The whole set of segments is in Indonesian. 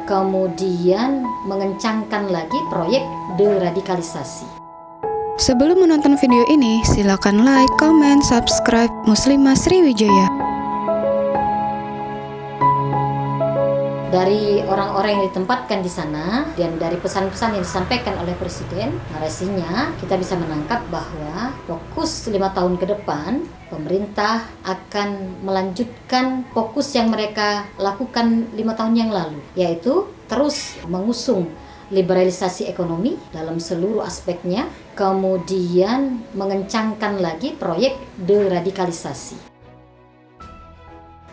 kemudian mengencangkan lagi proyek deradikalisasi. Sebelum menonton video ini, silakan like, comment, subscribe Muslimah Sriwijaya. Dari orang-orang yang ditempatkan di sana dan dari pesan-pesan yang disampaikan oleh Presiden, narasinya kita bisa menangkap bahwa fokus 5 tahun ke depan pemerintah akan melanjutkan fokus yang mereka lakukan 5 tahun yang lalu, yaitu terus mengusung liberalisasi ekonomi dalam seluruh aspeknya, kemudian mengencangkan lagi proyek deradikalisasi.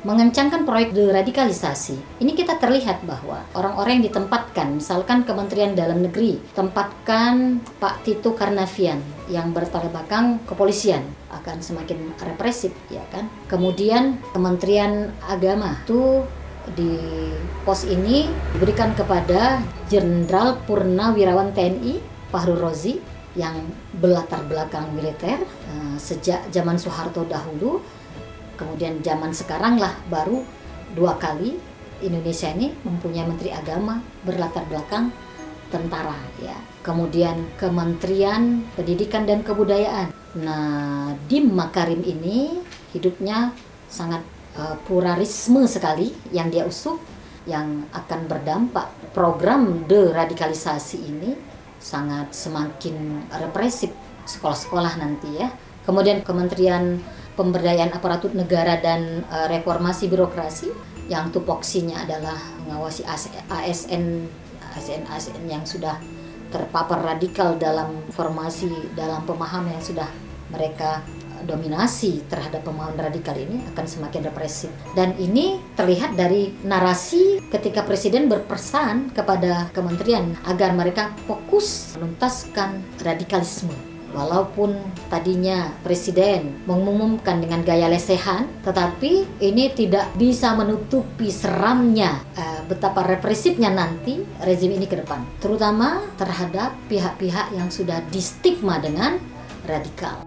Mengencangkan proyek deradikalisasi, ini kita terlihat bahwa orang-orang yang ditempatkan, misalkan Kementerian Dalam Negeri, tempatkan Pak Tito Karnavian yang bertolak belakang kepolisian, akan semakin represif, ya kan? Kemudian Kementerian Agama itu di pos ini diberikan kepada Jenderal Purnawirawan TNI Fahrul Razi yang berlatar belakang militer sejak zaman Soeharto dahulu. Kemudian zaman sekarang lah baru 2 kali Indonesia ini mempunyai Menteri Agama berlatar belakang tentara, ya. Kemudian Kementerian Pendidikan dan Kebudayaan. Nah, Nadiem Makarim ini hidupnya sangat pluralisme sekali yang dia usung, yang akan berdampak program deradikalisasi ini sangat semakin represif sekolah-sekolah nanti, ya. Kemudian Kementerian Pemberdayaan Aparatur Negara dan Reformasi Birokrasi yang tupoksinya adalah mengawasi ASN yang sudah terpapar radikal dalam formasi, dalam pemahaman yang sudah mereka dominasi terhadap pemahaman radikal ini akan semakin represif. Dan ini terlihat dari narasi ketika Presiden berpesan kepada kementerian agar mereka fokus menuntaskan radikalisme. Walaupun tadinya Presiden mengumumkan dengan gaya lesehan, tetapi ini tidak bisa menutupi seramnya betapa represifnya nanti rezim ini ke depan, terutama terhadap pihak-pihak yang sudah distigma dengan radikal.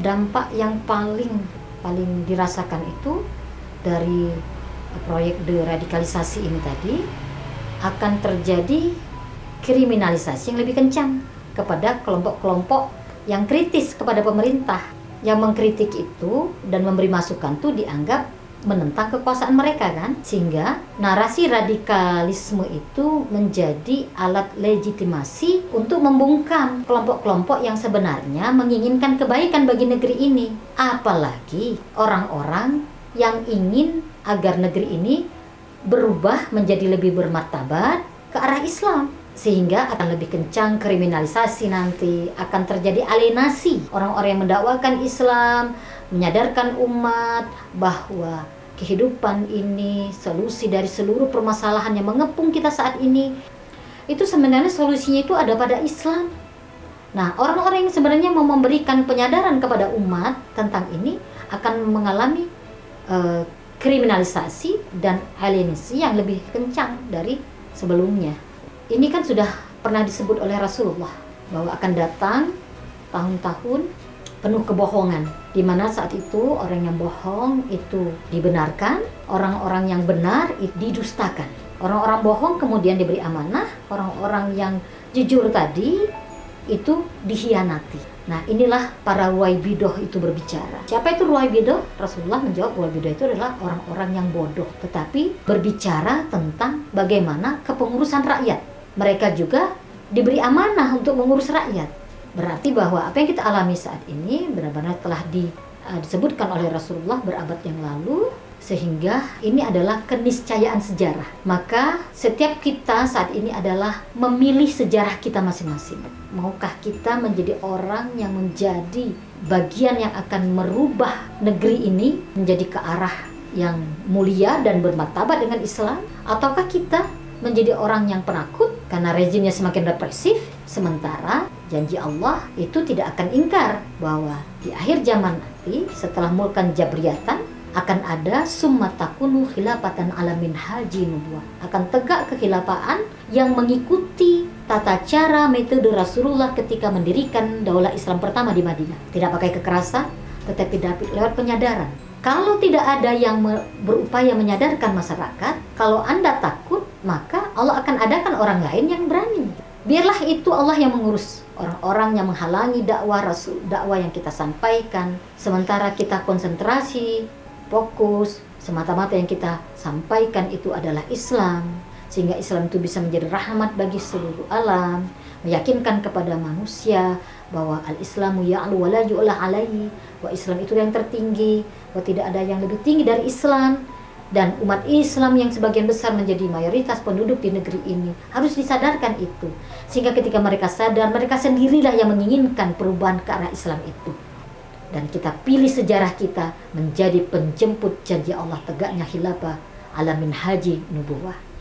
Dampak yang paling dirasakan itu dari proyek deradikalisasi ini tadi akan terjadi kriminalisasi yang lebih kencang kepada kelompok-kelompok yang kritis kepada pemerintah. Yang mengkritik itu dan memberi masukan itu dianggap menentang kekuasaan mereka, kan? Sehingga narasi radikalisme itu menjadi alat legitimasi untuk membungkam kelompok-kelompok yang sebenarnya menginginkan kebaikan bagi negeri ini. Apalagi orang-orang yang ingin agar negeri ini berubah menjadi lebih bermartabat ke arah Islam. Sehingga akan lebih kencang kriminalisasi nanti, akan terjadi alienasi orang-orang yang mendakwakan Islam, menyadarkan umat bahwa kehidupan ini solusi dari seluruh permasalahan yang mengepung kita saat ini. Itu sebenarnya solusinya itu ada pada Islam. Nah, orang-orang yang sebenarnya mau memberikan penyadaran kepada umat tentang ini akan mengalami kriminalisasi dan alienasi yang lebih kencang dari sebelumnya. Ini kan sudah pernah disebut oleh Rasulullah bahwa akan datang tahun-tahun penuh kebohongan, di mana saat itu orang yang bohong itu dibenarkan, orang-orang yang benar itu didustakan. Orang-orang bohong kemudian diberi amanah, orang-orang yang jujur tadi itu dikhianati. Nah, inilah para ruwaibidoh itu berbicara. Siapa itu ruwaibidoh? Rasulullah menjawab ruwaibidoh itu adalah orang-orang yang bodoh, tetapi berbicara tentang bagaimana kepengurusan rakyat. Mereka juga diberi amanah untuk mengurus rakyat. Berarti bahwa apa yang kita alami saat ini benar-benar telah disebutkan oleh Rasulullah berabad yang lalu, sehingga ini adalah keniscayaan sejarah. Maka setiap kita saat ini adalah memilih sejarah kita masing-masing. Maukah kita menjadi orang yang menjadi bagian yang akan merubah negeri ini menjadi ke arah yang mulia dan bermartabat dengan Islam, ataukah kita menjadi orang yang penakut karena rezimnya semakin represif, sementara janji Allah itu tidak akan ingkar bahwa di akhir zaman nanti setelah mulkan jabriyatan akan ada summa takunu khilafatan ala minhaji nubuwah, akan tegak kekhilafaan yang mengikuti tata cara metode Rasulullah ketika mendirikan daulah Islam pertama di Madinah. Tidak pakai kekerasan, tetapi lewat penyadaran Kalau tidak ada yang berupaya menyadarkan masyarakat, kalau Anda takut, maka Allah akan adakan orang lain yang berani. Biarlah itu Allah yang mengurus orang-orang yang menghalangi dakwah Rasul, dakwah yang kita sampaikan. Sementara kita konsentrasi, fokus, semata-mata yang kita sampaikan itu adalah Islam. Sehingga Islam itu bisa menjadi rahmat bagi seluruh alam, meyakinkan kepada manusia bahwa al-Islamu ya'lu wa la yu'la alaihi, bahwa Islam itu yang tertinggi, bahwa tidak ada yang lebih tinggi dari Islam, dan umat Islam yang sebagian besar menjadi mayoritas penduduk di negeri ini harus disadarkan itu, sehingga ketika mereka sadar, mereka sendirilah yang menginginkan perubahan ke arah Islam itu. Dan kita pilih sejarah kita menjadi penjemput janji Allah tegaknya khilafah ala minhaji nubuwah.